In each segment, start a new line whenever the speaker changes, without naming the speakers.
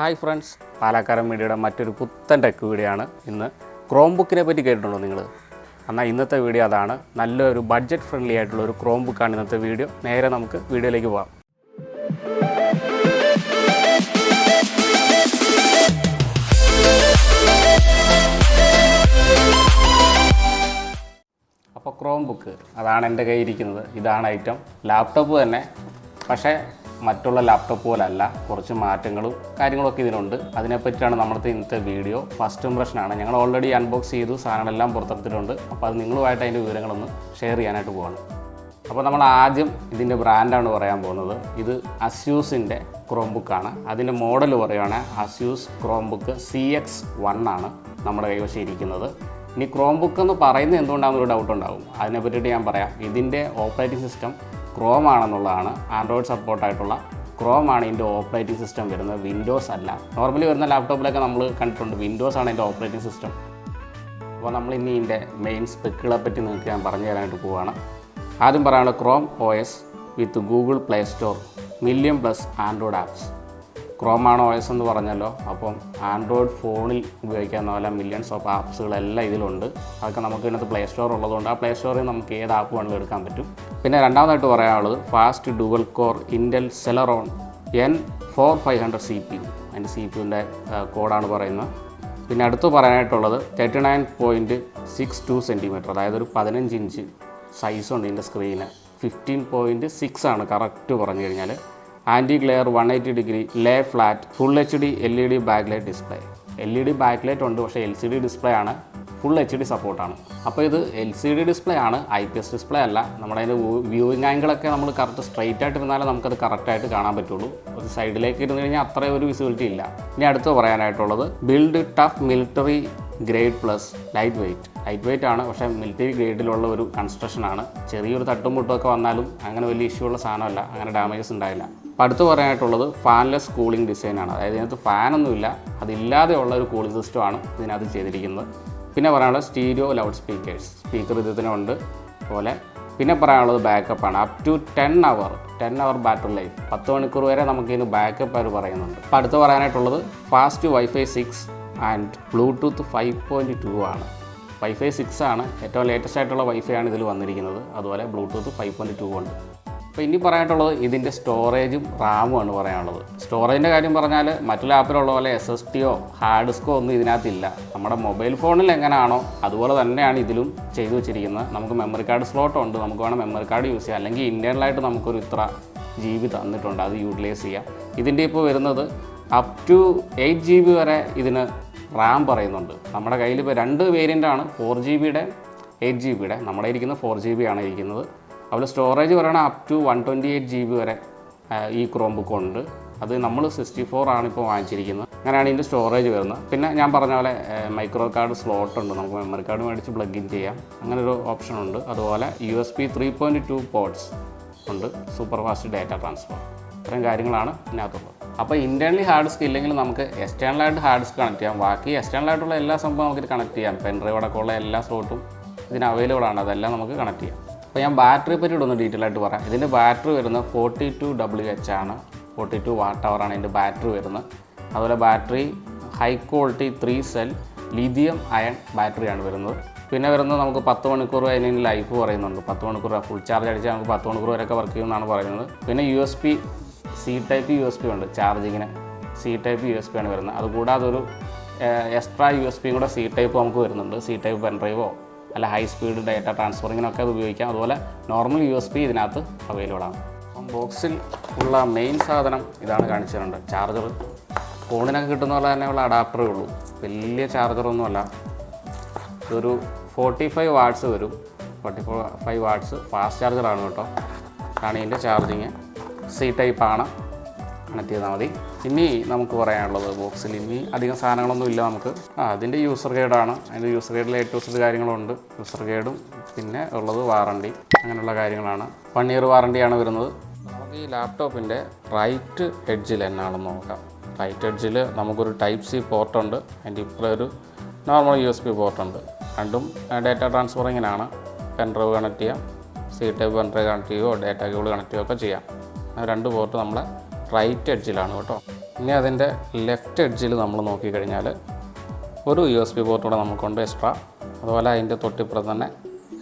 Hi friends, Palakkaran മീഡിയയുടെ മറ്റൊരു പുത്തൻ ടെക് വീഡിയോ ആണ്. ഇന്ന് ക്രോം ബുക്കിനെ പറ്റി കേട്ടിട്ടുണ്ടോ നിങ്ങൾ? എന്നാൽ ഇന്നത്തെ വീഡിയോ അതാണ്. നല്ലൊരു ബഡ്ജറ്റ് ഫ്രണ്ട്ലി ആയിട്ടുള്ള ഒരു ക്രോം ബുക്കാണ് ഇന്നത്തെ വീഡിയോ. നേരെ നമുക്ക് വീഡിയോയിലേക്ക് പോകാം. അപ്പോൾ ക്രോം ബുക്ക് അതാണ് എൻ്റെ കയ്യിൽ ഇരിക്കുന്നത്. ഇതാണ് ഐറ്റം. ലാപ്ടോപ്പ് തന്നെ, പക്ഷേ മറ്റുള്ള ലാപ്ടോപ്പ് പോലെ അല്ല. കുറച്ച് മാറ്റങ്ങളും കാര്യങ്ങളൊക്കെ ഇതിനുണ്ട്. അതിനെപ്പറ്റിയാണ് നമ്മുടെ ഇന്നത്തെ വീഡിയോ. ഫസ്റ്റ് ഇംപ്രഷനാണ്. ഞങ്ങൾ ഓൾറെഡി അൺബോക്സ് ചെയ്തു, സാധനങ്ങളെല്ലാം പുറത്തെടുത്തിട്ടുണ്ട്. അപ്പോൾ അത് നിങ്ങളുമായിട്ട് അതിൻ്റെ വിവരങ്ങളൊന്ന് ഷെയർ ചെയ്യാനായിട്ട് പോവാണ്. അപ്പോൾ നമ്മൾ ആദ്യം ഇതിൻ്റെ ബ്രാൻഡാണ് പറയാൻ പോകുന്നത്. ഇത് അസ്യൂസിൻ്റെ ക്രോം ബുക്കാണ്. അതിൻ്റെ മോഡൽ പറയുകയാണെങ്കിൽ അസ്യൂസ് ക്രോം ബുക്ക് CX1 ആണ് നമ്മുടെ കൈവശം ഇരിക്കുന്നത്. ഇനി ക്രോം ബുക്ക് എന്ന് പറയുന്നത് എന്തുകൊണ്ടാണെന്നൊരു ഡൗട്ട് ഉണ്ടാകും. അതിനെ പറ്റിയിട്ട് ഞാൻ പറയാം. ഇതിൻ്റെ ഓപ്പറേറ്റിംഗ് സിസ്റ്റം ക്രോം ആണെന്നുള്ളതാണ്. ആൻഡ്രോയിഡ് സപ്പോർട്ടായിട്ടുള്ള ക്രോം ആണ് ഇതിൻ്റെ ഓപ്പറേറ്റിംഗ് സിസ്റ്റം വരുന്നത്, വിൻഡോസ് അല്ല. നോർമലി വരുന്ന ലാപ്ടോപ്പിലൊക്കെ നമ്മൾ കണ്ടിട്ടുണ്ട് വിൻഡോസ് ആണ് ഇതിൻ്റെ ഓപ്പറേറ്റിംഗ് സിസ്റ്റം. അപ്പോൾ നമ്മൾ ഇനി ഇതിൻ്റെ മെയിൻ സ്പെക്കുകളെ പറ്റി നിങ്ങൾക്ക് ഞാൻ പറഞ്ഞു തരാനായിട്ട് പോവുകയാണ്. ആദ്യം പറയാനുള്ള Chrome OS with Google Play Store, million plus Android apps. Chrome ആണ് OS എന്ന് പറഞ്ഞല്ലോ. അപ്പം ആൻഡ്രോയിഡ് ഫോണിൽ ഉപയോഗിക്കാവുന്ന പോലെ മില്യൺസ് ഓഫ് ആപ്സുകളെല്ലാം ഇതിലുണ്ട്. അതൊക്കെ നമുക്ക് ഇതിനകത്ത് പ്ലേ സ്റ്റോർ ഉള്ളതുകൊണ്ട് ആ പ്ലേ സ്റ്റോറിൽ നമുക്ക് ഏത് ആപ്പ് വേണമെങ്കിലും എടുക്കാൻ പറ്റും. പിന്നെ രണ്ടാമതായിട്ട് പറയാനുള്ളത് fast dual core Intel Celeron N4500 CPU. അതിൻ്റെ CPUൻ്റെ കോഡാണ് പറയുന്നത്. പിന്നെ അടുത്ത് പറയാനായിട്ടുള്ളത് 39.62 സെൻറ്റിമീറ്റർ, അതായത് ഒരു 15 ഇഞ്ച് സൈസുണ്ട് ഇതിൻ്റെ സ്ക്രീന്. 15.6 ആണ് കറക്റ്റ് പറഞ്ഞു കഴിഞ്ഞാൽ. Anti glare 180 degree lay flat full HD LED backlight display. LED backlight ഉണ്ട്, പക്ഷേ LCD ഡിസ്പ്ലേ ആണ്. ഫുൾ HD സപ്പോർട്ടാണ്. അപ്പോൾ ഇത് LCD ഡിസ്പ്ലേ ആണ്, IPS ഡിസ്പ്ലേ അല്ല. നമ്മുടെ അതിൻ്റെ വ്യൂയിങ് ആംഗിളൊക്കെ നമ്മൾ കറക്റ്റ് സ്ട്രൈറ്റ് ആയിട്ട് ഇരുന്നാലേ നമുക്കത് കറക്റ്റായിട്ട് കാണാൻ പറ്റുള്ളൂ. ഒരു സൈഡിലേക്ക് ഇരുന്ന് കഴിഞ്ഞാൽ അത്രയും ഒരു വിസിബിലിറ്റി ഇല്ല. ഇനി അടുത്ത് പറയാനായിട്ടുള്ളത് build tough military grade plus light weight ആണ്, പക്ഷേ മിലിറ്ററി ഗ്രേഡിലുള്ള ഒരു കൺസ്ട്രക്ഷനാണ്. ചെറിയൊരു തട്ടും മുട്ടുമൊക്കെ വന്നാലും അങ്ങനെ വലിയ ഇഷ്യൂ ഉള്ള സാധനമല്ല, അങ്ങനെ ഡാമേജസ് ഉണ്ടായില്ല. അപ്പോൾ അടുത്ത് പറയാനായിട്ടുള്ളത് ഫാൻലെസ് കൂളിംഗ് ഡിസൈനാണ്. അതായത് ഇതിനകത്ത് ഫാനൊന്നുമില്ല, അതില്ലാതെയുള്ള ഒരു കൂളിംഗ് സിസ്റ്റമാണ് ഇതിനകത്ത് ചെയ്തിരിക്കുന്നത്. പിന്നെ പറയാനുള്ളത് സ്റ്റീരിയോ ലൗഡ് സ്പീക്കർ ഇതിനുണ്ട് പോലെ. പിന്നെ പറയാനുള്ളത് ബാക്കപ്പാണ്. Up to 10 hour battery life, 10 മണിക്കൂർ വരെ നമുക്കിതിന് ബാക്കപ്പ് അവർ പറയുന്നുണ്ട്. അപ്പോൾ അടുത്ത് പറയാനായിട്ടുള്ളത് ഫാസ്റ്റ് Wi-Fi 6 ആൻഡ് ബ്ലൂടൂത്ത് 5.2 ആണ്. Wi-Fi 6 ആണ് ഏറ്റവും ലേറ്റസ്റ്റ് ആയിട്ടുള്ള വൈഫൈ ആണ് ഇതിൽ വന്നിരിക്കുന്നത്. അതുപോലെ ബ്ലൂടൂത്ത് 5.2 ഉണ്ട്. അപ്പോൾ ഇനി പറയാനായിട്ടുള്ളത് ഇതിൻ്റെ സ്റ്റോറേജും റാമുമാണ് പറയാനുള്ളത്. സ്റ്റോറേജിൻ്റെ കാര്യം പറഞ്ഞാൽ മറ്റു ലാപ്പിലുള്ള പോലെ SSDയോ ഹാർഡ് ഡിസ്കോ ഒന്നും ഇതിനകത്തില്ല. നമ്മുടെ മൊബൈൽ ഫോണിൽ എങ്ങനെയാണോ അതുപോലെ തന്നെയാണ് ഇതിലും ചെയ്തു വെച്ചിരിക്കുന്നത്. നമുക്ക് മെമ്മറി കാർഡ് സ്ലോട്ട് ഉണ്ട്, നമുക്ക് വേണം മെമ്മറി കാർഡ് യൂസ് ചെയ്യാം. അല്ലെങ്കിൽ ഇൻറ്റേർണലായിട്ട് നമുക്കൊരു ഇത്ര GB തന്നിട്ടുണ്ട്, അത് യൂട്ടിലൈസ് ചെയ്യാം. ഇതിൻ്റെ ഇപ്പോൾ വരുന്നത് അപ് ടു 8 GB വരെ ഇതിന് റാം പറയുന്നുണ്ട്. നമ്മുടെ കയ്യിൽ ഇപ്പോൾ 2 വേരിയൻ്റാണ്, 4 GB-യുടെ 8 GB-യുടെ. നമ്മുടെ ഇരിക്കുന്നത് 4 GB ആണ് ഇരിക്കുന്നത്. അതുപോലെ സ്റ്റോറേജ് പറയുകയാണെങ്കിൽ അപ് ടു 128 GB വരെ ഈ ക്രോം ബുക്ക് ഉണ്ട്. അത് നമ്മൾ 64 ആണ് ഇപ്പോൾ വാങ്ങിച്ചിരിക്കുന്നത്. അങ്ങനെയാണ് ഇതിൻ്റെ സ്റ്റോറേജ് വരുന്നത്. പിന്നെ ഞാൻ പറഞ്ഞ പോലെ മൈക്രോ കാർഡ് സ്ലോട്ട് ഉണ്ട്, നമുക്ക് മെമ്മറി കാർഡ് മേടിച്ച് പ്ലഗ് ഇൻ ചെയ്യാം, അങ്ങനൊരു ഓപ്ഷൻ ഉണ്ട്. അതുപോലെ USB 3.2 പോർട്സ് ഉണ്ട്, സൂപ്പർ ഫാസ്റ്റ് ഡാറ്റ ട്രാൻസ്ഫർ. ഇത്രയും കാര്യങ്ങളാണ് ഇതിനകത്തുള്ളത്. അപ്പോൾ ഇൻറ്റേർണലി ഹാർഡ് ഡിസ്ക് ഇല്ലെങ്കിൽ നമുക്ക് എക്സ്റ്റേണലായിട്ട് ഹാർഡ് ഡിസ്ക് കണക്ട് ചെയ്യാം. ബാക്കി എക്സ്റ്റേണലായിട്ടുള്ള എല്ലാ സംഭവം നമുക്കിത് കണക്ട് ചെയ്യാം. പെൻഡ്രൈവ് അടക്കമുള്ള എല്ലാ സ്ലോട്ടും ഇതിന് അവൈലബിൾ ആണ്, അതെല്ലാം നമുക്ക് കണക്ട് ചെയ്യാം. അപ്പോൾ ഞാൻ ബാറ്ററി പറ്റി ഒന്ന് ഡീറ്റെയിൽ ആയിട്ട് പറയാം. ഇതിൻ്റെ ബാറ്ററി വരുന്നത് 42 WH ആണ്, 42 Wh ആണ് ഇതിൻ്റെ ബാറ്ററി വരുന്നത്. അതുപോലെ battery high quality 3 cell lithium ion ബാറ്ററിയാണ് വരുന്നത്. പിന്നെ വരുന്നത് നമുക്ക് 10 മണിക്കൂർ അതിന് ലൈഫ് പറയുന്നുണ്ട്. 10 മണിക്കൂർ ഫുൾ ചാർജ് അടിച്ചാൽ നമുക്ക് 10 മണിക്കൂർ വരെയൊക്കെ വർക്ക് ചെയ്യുമെന്നാണ് പറയുന്നത്. പിന്നെ C ടൈപ്പ് USB ഉണ്ട് ചാർജിങ്ങിന്. C ടൈപ്പ് USB ആണ് വരുന്നത്. അതുകൂടാതെ ഒരു എക്സ്ട്രാ USB കൂടെ C ടൈപ്പ് നമുക്ക് വരുന്നുണ്ട്. C ടൈപ്പ് പെൻഡ്രൈവോ അല്ല ഹൈ സ്പീഡ് ഡാറ്റ ട്രാൻസ്ഫറിങ്ങിനൊക്കെ അത് ഉപയോഗിക്കാം. അതുപോലെ നോർമൽ USB ഇതിനകത്ത് അവൈലബിൾ ആണ്. അപ്പം ബോക്സിൽ ഉള്ള മെയിൻ സാധനം ഇതാണ് കാണിച്ചു തരുന്നുണ്ട്, ചാർജർ. ഫോണിനൊക്കെ കിട്ടുന്ന പോലെ തന്നെയുള്ള അഡാപ്റ്ററേ ഉള്ളൂ, വലിയ ചാർജറൊന്നുമല്ല. ഇതൊരു 45 വാട്ട്സ് വരും. 45 വാട്ട്സ് ഫാസ്റ്റ് ചാർജറാണ് കേട്ടോ. ആണ് ഇതിൻ്റെ ചാർജിങ്. C ടൈപ്പാണ്, കണക്ട് ചെയ്താൽ മതി. ഇനി നമുക്ക് പറയാനുള്ളത് ബോക്സിൽ ഇനി അധികം സാധനങ്ങളൊന്നും ഇല്ല നമുക്ക്. അതിൻ്റെ യൂസർ ഗൈഡാണ്. അതിൻ്റെ യൂസർ ഗൈഡിൽ ഏറ്റവും കാര്യങ്ങളുണ്ട്. യൂസർ ഗൈഡും പിന്നെ ഉള്ളത് വാറണ്ടി, അങ്ങനെയുള്ള കാര്യങ്ങളാണ്. 1 ഇയർ വാറണ്ടിയാണ് വരുന്നത്. നമുക്ക് ഈ ലാപ്ടോപ്പിൻ്റെ റൈറ്റ് എഡ്ജിൽ എന്നാണെന്ന് നോക്കാം. റൈറ്റ് എഡ്ജിൽ നമുക്കൊരു Type C പോർട്ടുണ്ട്. അതിൻ്റെ ഇപ്പോൾ ഒരു നോർമൽ USB പോർട്ടുണ്ട്. രണ്ടും ഡാറ്റ ട്രാൻസ്ഫറിങ്ങിനാണ്. പെൻഡ്രൈവ് കണക്ട് ചെയ്യാം, C ടൈപ്പ് പെൻഡ്രൈവ് കണക്ട് ചെയ്യുകയോ ഡാറ്റ കേബിൾ കണക്ട് ചെയ്യുകയോ ഒക്കെ ചെയ്യാം. 2 പോർട്ട് നമ്മളെ റൈറ്റ് എഡ്ജിലാണ് കേട്ടോ. ഇനി അതിൻ്റെ ലെഫ്റ്റ് എഡ്ജിൽ നമ്മൾ നോക്കിക്കഴിഞ്ഞാൽ ഒരു USB പോർട്ടൂടെ നമുക്കുണ്ട് എക്സ്ട്രാ. അതുപോലെ അതിൻ്റെ തൊട്ടിപ്പുറം തന്നെ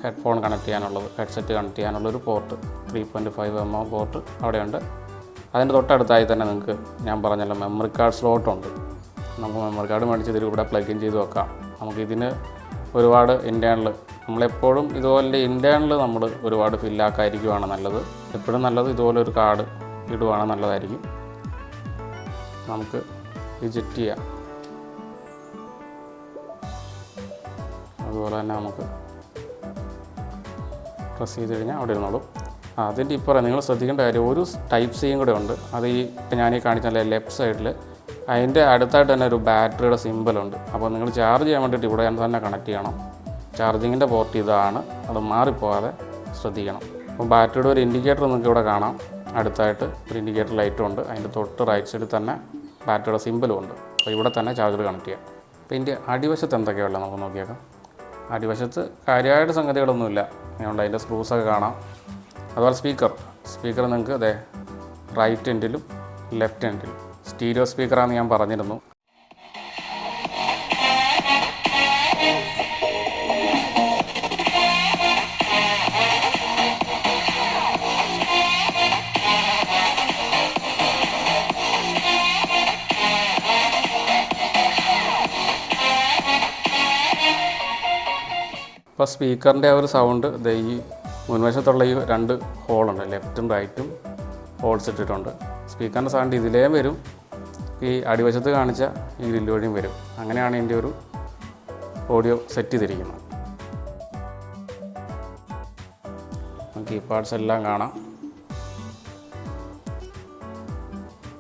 ഹെഡ്ഫോൺ കണക്ട് ചെയ്യാനുള്ളത്, ഹെഡ്സെറ്റ് കണക്ട് ചെയ്യാനുള്ളൊരു പോർട്ട് 3.5mm പോർട്ട് അവിടെയുണ്ട്. അതിൻ്റെ തൊട്ടടുത്തായി തന്നെ നിങ്ങൾക്ക് ഞാൻ പറഞ്ഞല്ലോ മെമ്മറി കാർഡ് സ്ലോട്ടുണ്ട്. നമുക്ക് മെമ്മറി കാർഡ് മേടിച്ച് ഇതിലൂടെ പ്ലഗ് ഇൻ ചെയ്ത് വെക്കാം. നമുക്കിതിന് ഒരുപാട് ഇൻറ്റേർണൽ, നമ്മളെപ്പോഴും ഇതുപോലെ ഇൻറ്റേർണൽ നമ്മൾ ഒരുപാട് ഫില്ലാക്കാതിരിക്കുവാണ് നല്ലത്. എപ്പോഴും നല്ലത് ഇതുപോലെ ഒരു കാർഡ് ഇടുവാണ് നല്ലതായിരിക്കും. നമുക്ക് ഇജക്റ്റ് ചെയ്യാം. അതുപോലെ തന്നെ നമുക്ക് പ്രസ് ചെയ്ത് കഴിഞ്ഞാൽ അവിടെ ഇരുന്നോളും. അതിൻ്റെ ഇപ്പുറം നിങ്ങൾ ശ്രദ്ധിക്കേണ്ട കാര്യം ഒരു ടൈപ്പ് സിയും കൂടെ ഉണ്ട്. അത് ഈ ഞാൻ ഈ കാണിച്ചാൽ ലെഫ്റ്റ് സൈഡിൽ അതിൻ്റെ അടുത്തായിട്ട് തന്നെ ഒരു ബാറ്ററിയുടെ സിമ്പലുണ്ട്. അപ്പോൾ നിങ്ങൾ ചാർജ് ചെയ്യാൻ വേണ്ടിയിട്ട് ഇവിടെ തന്നെ കണക്ട് ചെയ്യണം. ചാർജിങ്ങിൻ്റെ പോർട്ട് ഇതാണ്, അത് മാറിപ്പോകാതെ ശ്രദ്ധിക്കണം. അപ്പോൾ ബാറ്ററിയുടെ ഒരു ഇൻഡിക്കേറ്റർ നിങ്ങൾക്ക് ഇവിടെ കാണാം. അടുത്തായിട്ട് ഒരു ഇൻഡിക്കേറ്റർ ലൈറ്റും ഉണ്ട്. അതിൻ്റെ തൊട്ട് റൈറ്റ് സൈഡിൽ തന്നെ ബാറ്ററിയുടെ സിമ്പലും ഉണ്ട്. അപ്പോൾ ഇവിടെ തന്നെ ചാർജർ കണക്ട് ചെയ്യാം. അപ്പോൾ ഇതിൻ്റെ അടിവശത്ത് എന്തൊക്കെയുള്ളത് നമുക്ക് നോക്കിയേക്കാം. അടിവശത്ത് കാര്യമായിട്ട് സംഗതികളൊന്നുമില്ല. അതുകൊണ്ട് അതിൻ്റെ സ്ക്രൂസൊക്കെ കാണാം. അതുപോലെ സ്പീക്കർ നിങ്ങൾക്ക് അതെ റൈറ്റ് എൻഡിലും ലെഫ്റ്റ് എൻഡിലും സ്റ്റീരിയോ സ്പീക്കറാണെന്ന് ഞാൻ പറഞ്ഞിരുന്നു. ഇപ്പോൾ സ്പീക്കറിൻ്റെ ആ ഒരു സൗണ്ട് ഈ മുൻവശത്തുള്ള ഈ 2 ഹോളുണ്ട്, ലെഫ്റ്റും റൈറ്റും ഹോൾസ് ഇട്ടിട്ടുണ്ട്. സ്പീക്കറിൻ്റെ സൗണ്ട് ഇതിലേ വരും, ഈ അടിവശത്ത് കാണിച്ച ഈ ഗ്രില്ല് വഴിയും വരും. അങ്ങനെയാണ് ഇതിൻ്റെ ഒരു ഓഡിയോ സെറ്റ് ചെയ്തിരിക്കുന്നത്. കീപാഡ്സ് എല്ലാം കാണാം.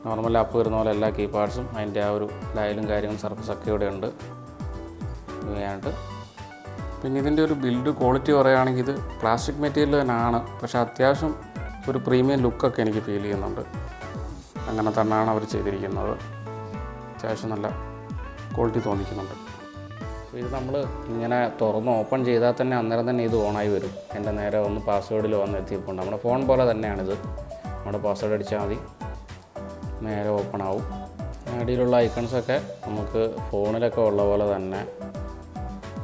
നോർമൽ ആപ്പ് വരുന്ന പോലെ എല്ലാ കീപാഡ്സും അതിൻ്റെ ആ ഒരു ഡയലും കാര്യങ്ങളും സർഫസൊക്കെ ഇവിടെ ഉണ്ട്. ഇവയായിട്ട് പിന്നെ ഇതിൻ്റെ ഒരു ബിൽഡ് ക്വാളിറ്റി പറയുകയാണെങ്കിൽ ഇത് പ്ലാസ്റ്റിക് മെറ്റീരിയൽ തന്നെയാണ്. പക്ഷേ അത്യാവശ്യം ഒരു പ്രീമിയം ലുക്കൊക്കെ എനിക്ക് ഫീൽ ചെയ്യുന്നുണ്ട്. അങ്ങനെ തന്നെയാണ് അവർ ചെയ്തിരിക്കുന്നത്. അത്യാവശ്യം നല്ല ക്വാളിറ്റി തോന്നിക്കുന്നുണ്ട്. ഇത് നമ്മൾ ഇങ്ങനെ തുറന്ന് ഓപ്പൺ ചെയ്താൽ തന്നെ അന്നേരം തന്നെ ഇത് ഓണായി വരും. എൻ്റെ നേരെ ഒന്ന് പാസ്വേഡിൽ വന്ന് എത്തിയപ്പോൾ നമ്മുടെ ഫോൺ പോലെ തന്നെയാണിത്. നമ്മുടെ പാസ്വേഡ് അടിച്ചാൽ മതി, നേരെ ഓപ്പൺ ആവും. അടിയിലുള്ള ഐക്കൺസൊക്കെ നമുക്ക് ഫോണിലൊക്കെ ഉള്ള പോലെ തന്നെ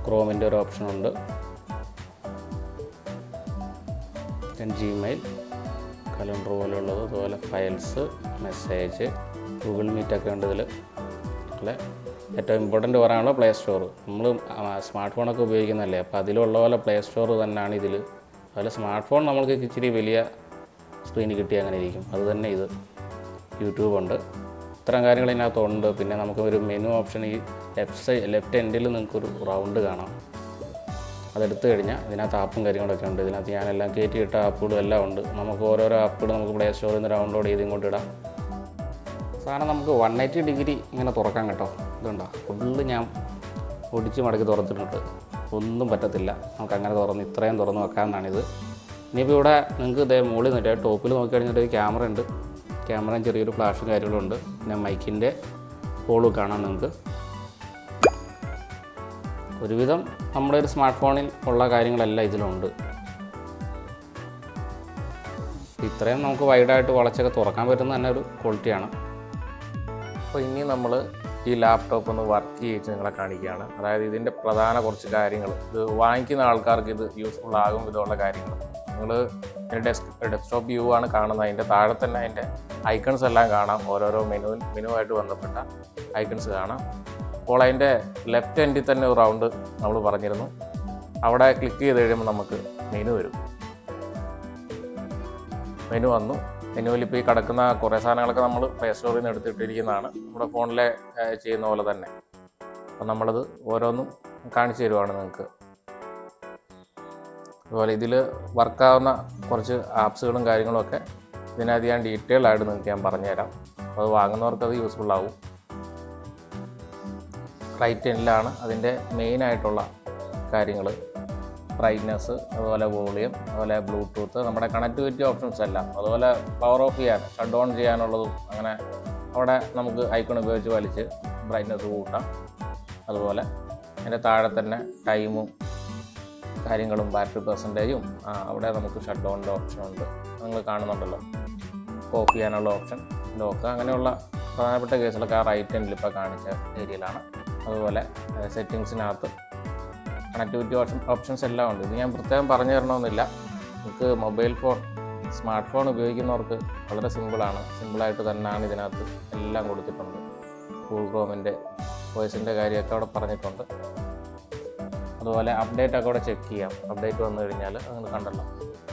ക്രോമിൻ്റെ ഒരു ഓപ്ഷനുണ്ട്. ജിമെയിൽ, കലണ്ടർ പോലെയുള്ളത്, അതുപോലെ ഫയൽസ്, മെസ്സേജ്, ഗൂഗിൾ മീറ്റൊക്കെ ഉണ്ട് ഇതിൽ. അല്ലെ ഏറ്റവും ഇമ്പോർട്ടൻറ്റ് പറയാനുള്ള പ്ലേ സ്റ്റോർ. നമ്മൾ സ്മാർട്ട് ഫോണൊക്കെ ഉപയോഗിക്കുന്നതല്ലേ, അപ്പോൾ അതിലുള്ള പോലെ പ്ലേ സ്റ്റോർ തന്നെയാണ് ഇതിൽ. അതുപോലെ സ്മാർട്ട് ഫോൺ നമ്മൾക്ക് ഇച്ചിരി വലിയ സ്ക്രീനിൽ കിട്ടി അങ്ങനെ ഇരിക്കും. അത് തന്നെ ഇത് യൂട്യൂബുണ്ട്, ഇത്തരം കാര്യങ്ങൾ ഇതിനകത്തുണ്ട്. പിന്നെ നമുക്ക് ഒരു മെനു ഓപ്ഷൻ ഈ ലെഫ്റ്റ് എൻഡിൽ നിങ്ങൾക്കൊരു റൗണ്ട് കാണാം. അതെടുത്തു കഴിഞ്ഞാൽ ഇതിനകത്ത് ആപ്പും കാര്യങ്ങളൊക്കെ ഉണ്ട്. ഇതിനകത്ത് ഞാനെല്ലാം കയറ്റിയിട്ട ആപ്പുകളും എല്ലാം ഉണ്ട്. നമുക്ക് ഓരോരോ ആപ്പുകൾ നമുക്ക് പ്ലേ സ്റ്റോറിൽ നിന്ന് ഡൗൺലോഡ് ചെയ്ത് ഇങ്ങോട്ട് ഇടാം. സാധനം നമുക്ക് 180 ഡിഗ്രി ഇങ്ങനെ തുറക്കാൻ കേട്ടോ. ഇതുണ്ടോ, ഫുള്ള് ഞാൻ ഒടിച്ച് മടക്കി തുറന്നിട്ടുണ്ട്, ഒന്നും പറ്റത്തില്ല. നമുക്ക് അങ്ങനെ ഇത്രയും തുറന്ന് വെക്കാമെന്നാണിത്. ഇനിയിപ്പോൾ ഇവിടെ നിങ്ങൾക്ക് ഇതേ മുകളിൽ നിന്നിട്ട് ടോപ്പിൽ നോക്കി കഴിഞ്ഞിട്ട് ഒരു ക്യാമറ ഉണ്ട്. ക്യാമറയും ചെറിയൊരു ഫ്ലാഷും കാര്യങ്ങളുണ്ട്. പിന്നെ മൈക്കിൻ്റെ ഹോളും കാണാം നിങ്ങൾക്ക്. ഒരുവിധം നമ്മുടെ ഒരു സ്മാർട്ട് ഫോണിൽ ഉള്ള കാര്യങ്ങളെല്ലാം ഇതിലുണ്ട്. ഇത്രയും നമുക്ക് വൈഡായിട്ട് വളച്ചൊക്കെ തുറക്കാൻ പറ്റുന്ന തന്നെ ഒരു ക്വാളിറ്റിയാണ്. അപ്പോൾ ഇനി നമ്മൾ ഈ ലാപ്ടോപ്പ് ഒന്ന് വർക്ക് ചെയ്യിച്ച് നിങ്ങളെ കാണിക്കുകയാണ്. അതായത് ഇതിൻ്റെ പ്രധാന കുറച്ച് കാര്യങ്ങൾ, ഇത് വാങ്ങിക്കുന്ന ആൾക്കാർക്ക് ഇത് യൂസ്ഫുൾ ആകും വിധമുള്ള കാര്യങ്ങൾ. നിങ്ങൾ ഡെസ്ക്ടോപ്പ് വ്യൂ ആണ് കാണുന്നത്. അതിൻ്റെ താഴെ തന്നെ അതിൻ്റെ ഐക്കൺസ് എല്ലാം കാണാം. ഓരോരോ മെനുവായിട്ട് ബന്ധപ്പെട്ട ഐക്കൺസ് കാണാം. അപ്പോൾ അതിൻ്റെ ലെഫ്റ്റ് എൻഡിൽ തന്നെ ഒരു റൗണ്ട് നമ്മൾ പറഞ്ഞിരുന്നു. അവിടെ ക്ലിക്ക് ചെയ്ത് കഴിയുമ്പോൾ നമുക്ക് മെനു വരും. മെനു വന്നു. മെനുവിൽ ഇപ്പോൾ ഈ കിടക്കുന്ന കുറേ സാധനങ്ങളൊക്കെ നമ്മൾ പ്ലേ സ്റ്റോറിൽ നിന്ന് എടുത്തിട്ടിരിക്കുന്നതാണ്. നമ്മുടെ ഫോണിലെ ചെയ്യുന്ന പോലെ തന്നെ. അപ്പം നമ്മളത് ഓരോന്നും കാണിച്ചു തരുവാണ് നിങ്ങൾക്ക്. അതുപോലെ ഇതിൽ വർക്കാവുന്ന കുറച്ച് ആപ്സുകളും കാര്യങ്ങളുമൊക്കെ ഇതിനകത്ത് ഞാൻ ഡീറ്റെയിൽ ആയിട്ട് നിങ്ങൾക്ക് ഞാൻ പറഞ്ഞുതരാം. അപ്പോൾ അത് വാങ്ങുന്നവർക്ക് അത് യൂസ്ഫുൾ ആവും. റൈറ്റ് എൻഡിലാണ് അതിൻ്റെ മെയിനായിട്ടുള്ള കാര്യങ്ങൾ. ബ്രൈറ്റ്നസ്, അതുപോലെ വോളിയം, അതുപോലെ ബ്ലൂടൂത്ത്, നമ്മുടെ കണക്ടിവിറ്റി ഓപ്ഷൻസ് എല്ലാം, അതുപോലെ പവർ ഓഫ് ചെയ്യാൻ, ഷട്ട് ഡൗൺ ചെയ്യാനുള്ളതും. അങ്ങനെ അവിടെ നമുക്ക് ഐക്കൺ ഉപയോഗിച്ച് വലിച്ച് ബ്രൈറ്റ്നസ് കൂട്ടാം. അതുപോലെ അതിൻ്റെ താഴെ തന്നെ ടൈമും കാര്യങ്ങളും ബാറ്ററി പെർസെൻറ്റേജും അവിടെ നമുക്ക് ഷട്ട് ഡൗണിൻ്റെ ഓപ്ഷനുണ്ട്. നിങ്ങൾ കാണുന്നുണ്ടല്ലോ. ഓഫ് ചെയ്യാനുള്ള ഓപ്ഷൻ, ലോക്ക്, അങ്ങനെയുള്ള
പ്രധാനപ്പെട്ട കേസുകളൊക്കെ ആ റൈറ്റ് ഹാൻഡിൽ ഇപ്പോൾ കാണിച്ച ഏരിയയിലാണ്. അതുപോലെ സെറ്റിങ്സിനകത്ത് കണക്ടിവിറ്റി ഓപ്ഷൻസ് എല്ലാം ഉണ്ട്. ഇത് ഞാൻ പ്രത്യേകം പറഞ്ഞു തരണമെന്നില്ല. നമുക്ക് മൊബൈൽ ഫോൺ, സ്മാർട്ട് ഫോൺ ഉപയോഗിക്കുന്നവർക്ക് വളരെ സിമ്പിളായിട്ട് തന്നെയാണ് ഇതിനകത്ത് എല്ലാം കൊടുത്തിട്ടുണ്ട്. ഗൂഗിൾ ക്രോമിൻ്റെ വോയിസിൻ്റെ കാര്യമൊക്കെ അവിടെ പറഞ്ഞിട്ടുണ്ട്. അതുപോലെ അപ്ഡേറ്റ് ഒക്കെ അവിടെ ചെക്ക് ചെയ്യാം. അപ്ഡേറ്റ് വന്നു കഴിഞ്ഞാൽ നിങ്ങൾ കണ്ടല്ലോ,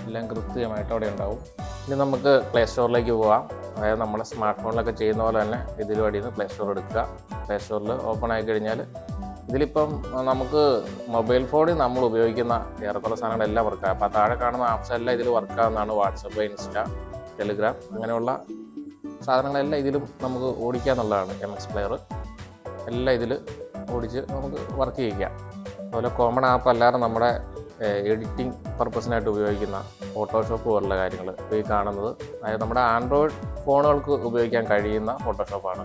എല്ലാം കൃത്യമായിട്ട് അവിടെ ഉണ്ടാവും. ഇനി നമുക്ക് പ്ലേ സ്റ്റോറിലേക്ക് പോകാം. അതായത് നമ്മുടെ സ്മാർട്ട് ഫോണിലൊക്കെ ചെയ്യുന്ന പോലെ തന്നെ ഇതിലും അടിയിൽ നിന്ന് പ്ലേ സ്റ്റോർ എടുക്കുക. പ്ലേ സ്റ്റോറിൽ ഓപ്പൺ ആയി കഴിഞ്ഞാൽ ഇതിലിപ്പം നമുക്ക് മൊബൈൽ ഫോണിൽ നമ്മൾ ഉപയോഗിക്കുന്ന ഏറെക്കുറെ സാധനങ്ങളെല്ലാം വർക്കാകും. അപ്പോൾ താഴെ കാണുന്ന ആപ്സ് എല്ലാം ഇതിൽ വർക്കാവുന്നതാണ്. വാട്സപ്പ്, ഇൻസ്റ്റാ, ടെലിഗ്രാം അങ്ങനെയുള്ള സാധനങ്ങളെല്ലാം ഇതിലും നമുക്ക് ഓടിക്കാന്നുള്ളതാണ്. MX പ്ലെയർ എല്ലാം ഇതിൽ ഓടിച്ച് നമുക്ക് വർക്ക് ചെയ്യിക്കാം. അതുപോലെ കോമൺ ആപ്പ് അല്ലാതെ നമ്മുടെ എഡിറ്റിംഗ് പർപ്പസിനായിട്ട് ഉപയോഗിക്കുന്ന ഫോട്ടോഷോപ്പ് പോലുള്ള കാര്യങ്ങൾ ഇപ്പോൾ ഈ കാണുന്നത്, അതായത് നമ്മുടെ ആൻഡ്രോയിഡ് ഫോണുകൾക്ക് ഉപയോഗിക്കാൻ കഴിയുന്ന ഫോട്ടോഷോപ്പാണ്.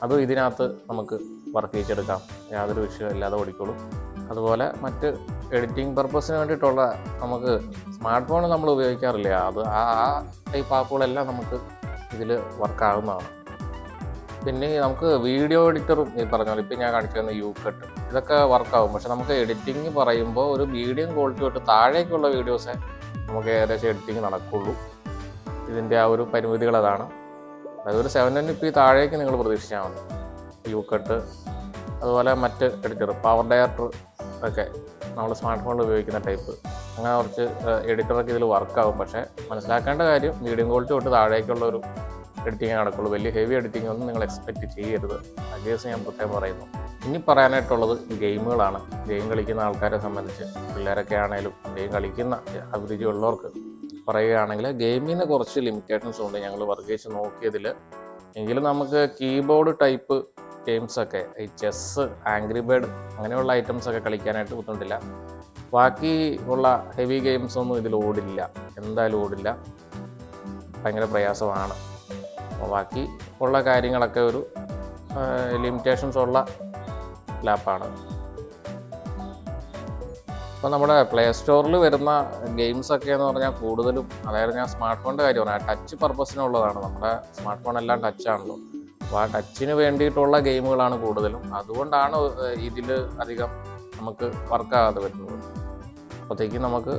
അതും ഇതിനകത്ത് നമുക്ക് വർക്ക് ചെയ്യിച്ചെടുക്കാം, യാതൊരു വിഷയം ഇല്ലാതെ ഓടിക്കോളും. അതുപോലെ മറ്റ് എഡിറ്റിംഗ് പർപ്പസിന് വേണ്ടിയിട്ടുള്ള നമുക്ക് സ്മാർട്ട് ഫോൺ നമ്മൾ ഉപയോഗിക്കാറില്ല, അത് ആ ടൈപ്പ് ആപ്പുകളെല്ലാം നമുക്ക് ഇതിൽ വർക്കാവുന്നതാണ്. പിന്നെ നമുക്ക് വീഡിയോ എഡിറ്ററും ഈ പറഞ്ഞ പോലെ ഇപ്പം ഞാൻ കാണിച്ചു തന്ന യൂകട്ട് ഇതൊക്കെ വർക്കാവും. പക്ഷെ നമുക്ക് എഡിറ്റിംഗ് പറയുമ്പോൾ ഒരു മീഡിയം ക്വാളിറ്റി തൊട്ട് താഴേക്കുള്ള വീഡിയോസേ നമുക്ക് ഏകദേശം എഡിറ്റിംഗ് നടക്കുള്ളൂ. ഇതിൻ്റെ ആ ഒരു പരിമിതികൾ അതാണ്. അതൊരു 720p താഴേക്ക് നിങ്ങൾ പ്രതീക്ഷിച്ചാൽ മതി. യൂകട്ട് അതുപോലെ മറ്റ് എഡിറ്റർ, പവർ ഡയറക്ടർ ഒക്കെ നമ്മൾ സ്മാർട്ട് ഫോണിൽ ഉപയോഗിക്കുന്ന ടൈപ്പ്, അങ്ങനെ കുറച്ച് എഡിറ്ററൊക്കെ ഇതിൽ വർക്കാവും. പക്ഷേ മനസ്സിലാക്കേണ്ട കാര്യം മീഡിയം ക്വാളിറ്റി തൊട്ട് താഴേക്കുള്ള ഒരു എഡിറ്റിംഗ് നടക്കുള്ളൂ. വലിയ ഹെവി എഡിറ്റിംഗ് ഒന്നും നിങ്ങൾ എക്സ്പെക്റ്റ് ചെയ്യരുത്. ആ കേസ് ഞാൻ പ്രത്യേകം പറയുന്നു. ഇനി പറയാനായിട്ടുള്ളത് ഗെയിമുകളാണ്. ഗെയിം കളിക്കുന്ന ആൾക്കാരെ സംബന്ധിച്ച്, പിള്ളേരൊക്കെ ആണെങ്കിലും ഗെയിം കളിക്കുന്ന അഭിരുചി ഉള്ളവർക്ക് പറയുകയാണെങ്കിൽ ഗെയിമിന് കുറച്ച് ലിമിറ്റേഷൻസ് ഉണ്ട്. ഞങ്ങൾ വർക്ക് ചെയ്ത് നോക്കിയതിൽ എങ്കിലും നമുക്ക് കീബോർഡ് ടൈപ്പ് ഗെയിംസൊക്കെ, ഈ ചെസ്സ്, ആംഗ്രി ബേർഡ് അങ്ങനെയുള്ള ഐറ്റംസൊക്കെ കളിക്കാനായിട്ട് ബുദ്ധിമുട്ടില്ല. ബാക്കി ഉള്ള ഹെവി ഗെയിംസൊന്നും ഇതിൽ ഓടില്ല, എന്തായാലും ഓടില്ല, ഭയങ്കര പ്രയാസമാണ്. ബാക്കി ഉള്ള കാര്യങ്ങളൊക്കെ ഒരു ലിമിറ്റേഷൻസ് ഉള്ള ലാപ്പാണ്. അപ്പോൾ നമ്മുടെ പ്ലേ സ്റ്റോറിൽ വരുന്ന ഗെയിംസൊക്കെ എന്ന് പറഞ്ഞാൽ കൂടുതലും, അതായത് ഞാൻ സ്മാർട്ട് ഫോണിൻ്റെ കാര്യം പറഞ്ഞാൽ ടച്ച് പർപ്പസിനുള്ളതാണ്. നമ്മുടെ സ്മാർട്ട് ഫോൺ എല്ലാം ടച്ചാണല്ലോ. അപ്പോൾ ആ ടച്ചിന് വേണ്ടിയിട്ടുള്ള ഗെയിമുകളാണ് കൂടുതലും. അതുകൊണ്ടാണ് ഇതിൽ അധികം നമുക്ക് വർക്കാകാതെ വരുന്നത്. അപ്പോഴത്തേക്കും നമുക്ക്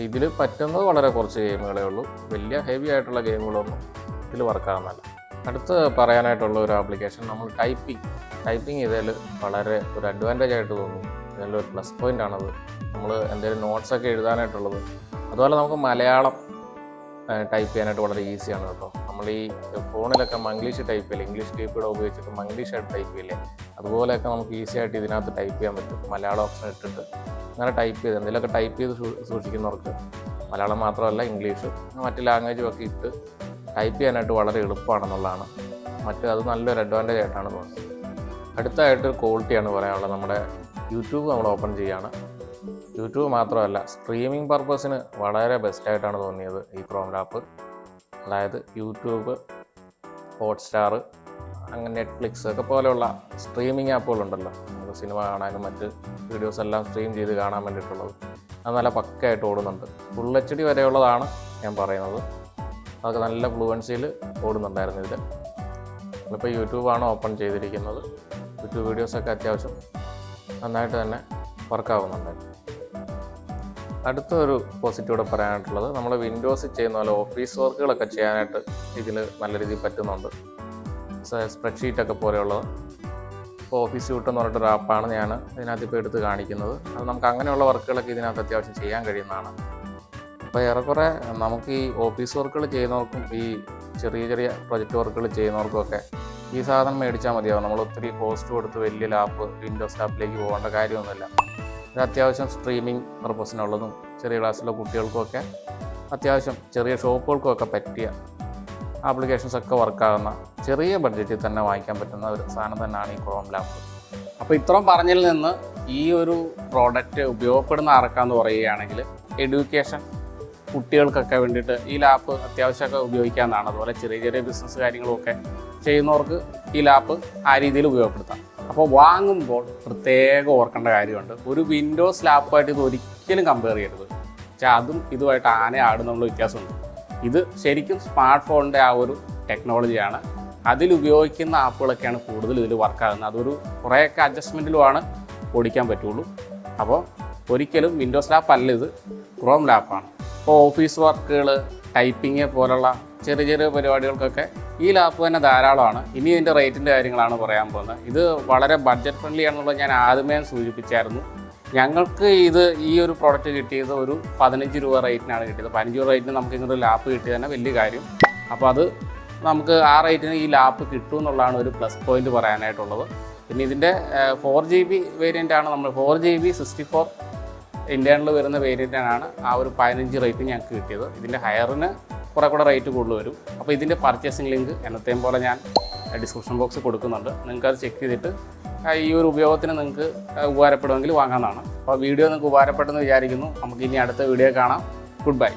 ഇതിൽ പറ്റുന്നത് വളരെ കുറച്ച് ഗെയിമുകളേ ഉള്ളൂ. വലിയ ഹെവി ആയിട്ടുള്ള ഗെയിമുകളൊന്നും ഇതിൽ വർക്കാകുന്നതല്ല. അടുത്ത് പറയാനായിട്ടുള്ള ഒരു ആപ്ലിക്കേഷൻ, നമ്മൾ ടൈപ്പിംഗ് ചെയ്തതിൽ വളരെ ഒരു അഡ്വാൻറ്റേജ് ആയിട്ട് തോന്നി. ഇതിലൊരു പ്ലസ് പോയിൻ്റ് ആണത്. നമ്മൾ എന്തെങ്കിലും നോട്ട്സൊക്കെ എഴുതാനായിട്ടുള്ളത്, അതുപോലെ നമുക്ക് മലയാളം ടൈപ്പ് ചെയ്യാനായിട്ട് വളരെ ഈസിയാണ് കേട്ടോ. നമ്മൾ ഈ ഫോണിലൊക്കെ മംഗ്ലീഷ് ടൈപ്പ് ചെയ്യില്ലേ, ഇംഗ്ലീഷ് കീബോർഡ് ഉപയോഗിച്ചിട്ട് മംഗ്ലീഷായിട്ട് ടൈപ്പ് ചെയ്യില്ലേ, അതുപോലെയൊക്കെ നമുക്ക് ഈസി ആയിട്ട് ഇതിനകത്ത് ടൈപ്പ് ചെയ്യാൻ പറ്റും. മലയാളം ഓപ്ഷൻ ഇട്ടിട്ട് അങ്ങനെ ടൈപ്പ് ചെയ്ത് എന്തെങ്കിലുമൊക്കെ ടൈപ്പ് ചെയ്ത് സൂക്ഷിക്കുന്നവർക്ക് മലയാളം മാത്രമല്ല ഇംഗ്ലീഷ് മറ്റ് ലാംഗ്വേജും ഒക്കെ ഇട്ട് ടൈപ്പ് ചെയ്യാനായിട്ട് വളരെ എളുപ്പമാണെന്നുള്ളതാണ്. അത് നല്ലൊരു അഡ്വാൻറ്റേജ് ആയിട്ടാണ് തോന്നുന്നത്. അടുത്തായിട്ട് ക്വാളിറ്റിയാണ് പറയാനുള്ളത്. നമ്മുടെ യൂട്യൂബ് നമ്മൾ ഓപ്പൺ ചെയ്യുകയാണ്. യൂട്യൂബ് മാത്രമല്ല, സ്ട്രീമിംഗ് പർപ്പസിന് വളരെ ബെസ്റ്റായിട്ടാണ് തോന്നിയത് ഈ ക്രോം ആപ്പ്. അതായത് യൂട്യൂബ്, ഹോട്ട്സ്റ്റാർ, അങ്ങനെ നെറ്റ്ഫ്ലിക്സ് ഒക്കെ പോലെയുള്ള സ്ട്രീമിംഗ് ആപ്പുകളുണ്ടല്ലോ, നമുക്ക് സിനിമ കാണാനും മറ്റ് വീഡിയോസ് എല്ലാം സ്ട്രീം ചെയ്ത് കാണാൻ വേണ്ടിയിട്ടുള്ളത്, അത് നല്ല പക്കയായിട്ട് ഓടുന്നുണ്ട്. ഫുൾ HD വരെയുള്ളതാണ് ഞാൻ പറയുന്നത്. അതൊക്കെ നല്ല ഫ്ലുവൻസിയിൽ ഓടുന്നുണ്ടായിരുന്നു ഇതിൽ. നമ്മളിപ്പോൾ യൂട്യൂബാണ് ഓപ്പൺ ചെയ്തിരിക്കുന്നത്. യൂട്യൂബ് വീഡിയോസൊക്കെ അത്യാവശ്യം നന്നായിട്ട് തന്നെ വർക്കാവുന്നുണ്ടായിരുന്നു. അടുത്തൊരു പോസിറ്റീവോടെ പറയാനായിട്ടുള്ളത്, നമ്മൾ വിൻഡോസിൽ ചെയ്യുന്ന പോലെ ഓഫീസ് വർക്കുകളൊക്കെ ചെയ്യാനായിട്ട് ഇതിൽ നല്ല രീതിയിൽ പറ്റുന്നുണ്ട്. സ്പ്രെഡ്ഷീറ്റൊക്കെ പോലെയുള്ളത്. ഇപ്പോൾ ഓഫീസ് സ്യൂട്ട് എന്ന് പറഞ്ഞിട്ടൊരു ആപ്പാണ് ഞാൻ ഇതിനകത്ത് ഇപ്പോൾ എടുത്ത് കാണിക്കുന്നത്. അത് നമുക്ക് അങ്ങനെയുള്ള വർക്കുകളൊക്കെ ഇതിനകത്ത് അത്യാവശ്യം ചെയ്യാൻ കഴിയുന്നതാണ്. അപ്പോൾ ഏറെക്കുറെ നമുക്ക് ഈ ഓഫീസ് വർക്കുകൾ ചെയ്യുന്നവർക്കും ഈ ചെറിയ പ്രൊജക്റ്റ് വർക്കുകൾ ചെയ്യുന്നവർക്കുമൊക്കെ ഈ സാധനം മേടിച്ചാൽ മതിയാവും. നമ്മൾ ഒത്തിരി കോസ്റ്റ് കൊടുത്ത് വലിയ ലാപ്പ്, വിൻഡോസ് ലാപ്പിലേക്ക് പോകേണ്ട കാര്യമൊന്നുമില്ല. ഇത് അത്യാവശ്യം സ്ട്രീമിംഗ് പർപ്പസിനുള്ളതും ചെറിയ ക്ലാസ്സിലുള്ള കുട്ടികൾക്കുമൊക്കെ അത്യാവശ്യം ചെറിയ ഷോപ്പുകൾക്കുമൊക്കെ പറ്റിയ ആപ്ലിക്കേഷൻസൊക്കെ വർക്കാകുന്ന ചെറിയ ബഡ്ജറ്റിൽ തന്നെ വാങ്ങിക്കാൻ പറ്റുന്ന ഒരു സാധനം തന്നെയാണ് ഈ ക്രോം ലാപ്പ്.
അപ്പോൾ ഇത്രയും പറഞ്ഞതിൽ നിന്ന് ഈ ഒരു പ്രോഡക്റ്റ് ഉപയോഗപ്പെടുന്ന ആർക്കാന്ന് പറയുകയാണെങ്കിൽ എഡ്യൂക്കേഷൻ, കുട്ടികൾക്കൊക്കെ വേണ്ടിയിട്ട് ഈ ലാപ്പ് അത്യാവശ്യമൊക്കെ ഉപയോഗിക്കാവുന്നതാണ്. അതുപോലെ ചെറിയ ബിസിനസ് കാര്യങ്ങളുമൊക്കെ ചെയ്യുന്നവർക്ക് ഈ ലാപ്പ് ആ രീതിയിൽ ഉപയോഗപ്പെടുത്താം. അപ്പോൾ വാങ്ങുമ്പോൾ പ്രത്യേകം ഓർക്കേണ്ട കാര്യമുണ്ട്, ഒരു വിൻഡോസ് ലാപ്പായിട്ട് ഇത് ഒരിക്കലും കമ്പയർ ചെയ്യരുത്. പക്ഷേ അതും ഇതുമായിട്ട് ആടുന്നുള്ള വ്യത്യാസമുണ്ട്. ഇത് ശരിക്കും സ്മാർട്ട് ഫോണിൻ്റെ ആ ഒരു ടെക്നോളജിയാണ്. അതിൽ ഉപയോഗിക്കുന്ന ആപ്പുകളൊക്കെയാണ് കൂടുതൽ ഇതിൽ വർക്കാകുന്നത്. അതൊരു കുറേയൊക്കെ അഡ്ജസ്റ്റ്മെൻറ്റിലുമാണ് ഓടിക്കാൻ പറ്റുള്ളൂ. അപ്പോൾ ഒരിക്കലും വിൻഡോസ് ലാപ്പ് അല്ല ഇത്, ക്രോം ലാപ്പാണ്. ഇപ്പോൾ ഓഫീസ് വർക്കുകൾ, ടൈപ്പിങ് പോലുള്ള ചെറിയ ചെറിയ പരിപാടികൾക്കൊക്കെ ഈ ലാപ്പ് തന്നെ ധാരാളമാണ്. ഇനി ഇതിൻ്റെ റേറ്റിൻ്റെ കാര്യങ്ങളാണ് പറയാൻ പോകുന്നത്. ഇത് വളരെ ബഡ്ജറ്റ് ഫ്രണ്ട്ലി ആണെന്നുള്ളത് ഞാൻ ആദ്യമേ സൂചിപ്പിച്ചായിരുന്നു. ഞങ്ങൾക്ക് ഈ ഒരു പ്രോഡക്റ്റ് കിട്ടിയത് ഒരു 15 രൂപ റേറ്റിനാണ് കിട്ടിയത്. 15 രൂപ റേറ്റിന് നമുക്ക് ഇങ്ങനൊരു ലാപ്പ് കിട്ടിയത് തന്നെ വലിയ കാര്യം. അപ്പോൾ അത് നമുക്ക് ആ റേറ്റിന് ഈ ലാപ്പ് കിട്ടും എന്നുള്ളതാണ് ഒരു പ്ലസ് പോയിന്റ് പറയാനായിട്ടുള്ളത്. പിന്നെ ഇതിൻ്റെ 4GB വേരിയൻ്റാണ്, നമ്മൾ 4GB 64 ഇൻറ്റേർണൽ വരുന്ന വേരിയൻ്റാണ് ആ ഒരു 15 റേറ്റ് ഞങ്ങൾക്ക് കിട്ടിയത്. ഇതിൻ്റെ ഹയറിന് കുറേ കൂടെ റേറ്റ് കൂടുതൽ വരും. അപ്പോൾ ഇതിൻ്റെ പർച്ചേസിങ് ലിങ്ക് എന്നത്തെയും പോലെ ഞാൻ ഡിസ്ക്രിപ്ഷൻ ബോക്സിൽ കൊടുക്കുന്നുണ്ട്. നിങ്ങൾക്കത് ചെക്ക് ചെയ്തിട്ട് ഈ ഒരു ഉപയോഗത്തിന് നിങ്ങൾക്ക് ഉപകാരപ്പെടുമെങ്കിൽ വാങ്ങാവുന്നതാണ്. അപ്പോൾ വീഡിയോ നിങ്ങൾക്ക് ഉപകാരപ്പെട്ടെന്ന് വിചാരിക്കുന്നു. നമുക്ക് ഇനി അടുത്ത വീഡിയോ കാണാം. Good bye.